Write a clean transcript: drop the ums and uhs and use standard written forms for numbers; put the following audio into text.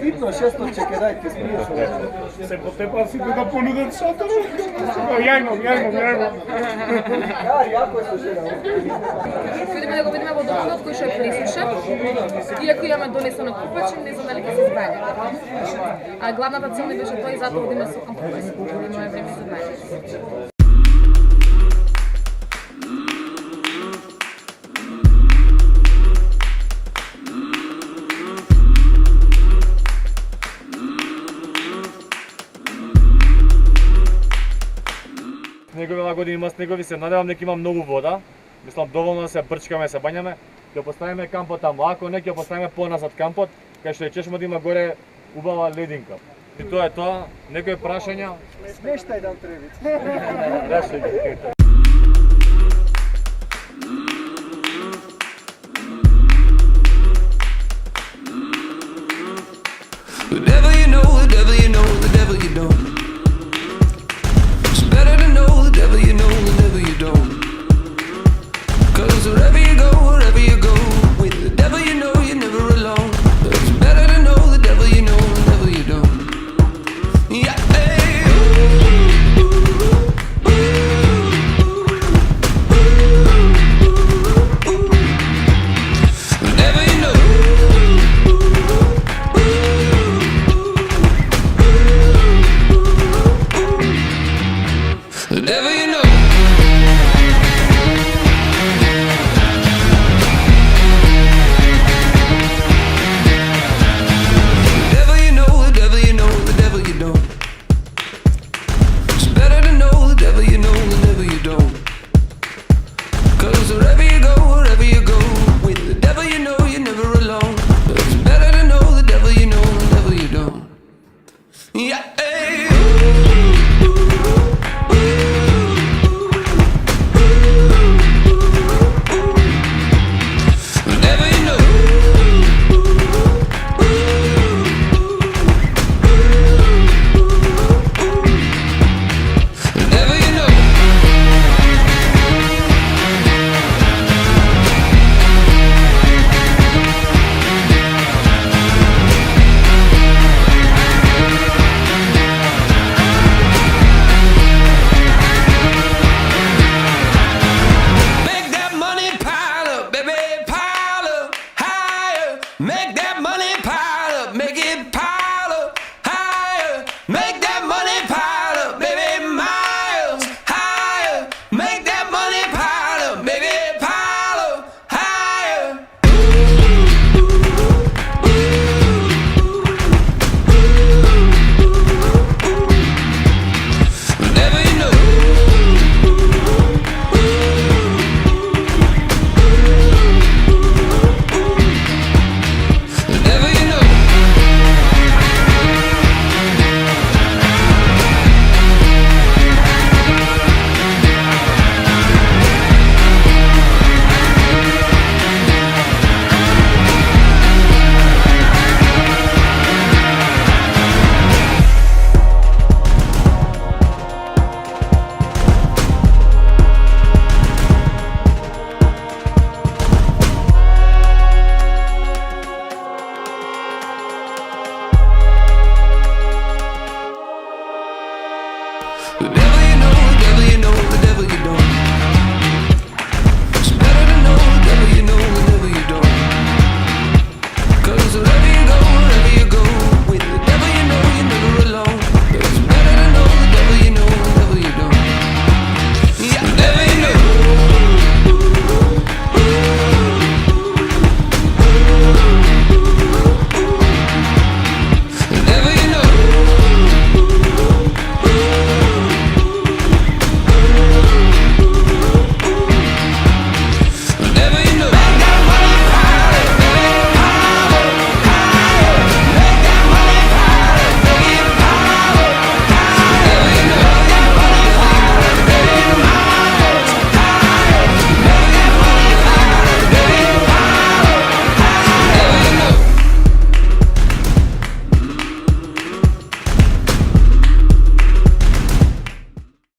Видно, 600 čekaj, daj, ti smiješ. Se potepa si da ponuditi šator. Ja imam. Ja, jako je slušena. Vidimo da ga vidimo v dohodku, koji še je prisušen, iako imamo doneseno kupačin, ne znam da li ga se zbanja. A glavната цел не беше той, zato да има сокъм по месец, да имаме време за збanja. Снегови години има снегови, се надевам дека има многу вода. Мислам доволно да се брчкаме, се бањаме. Ќе поставиме кампот таму, ако не ќе поставиме поназад кампот, кај што чешмо да има горе убава лединка. И тоа е тоа, некои прашања. Смештай да треба. Реши. The devil you know, the devil you know, the devil you don't. It's better to know the devil you know, the devil you don't. Cause wherever you go with the devil you know, you're never alone. It's better to know the devil you know, the devil you don't. Yeah, hey. The devil you know. The devil you know. The devil you know, the devil you know, the devil you don't. It's better to know the devil you know, the devil you don't. Cause wherever you go with the devil you know, you're never alone. It's better to know the devil you know, the devil you don't. Yeah, hey. Make that money pile up, make it pile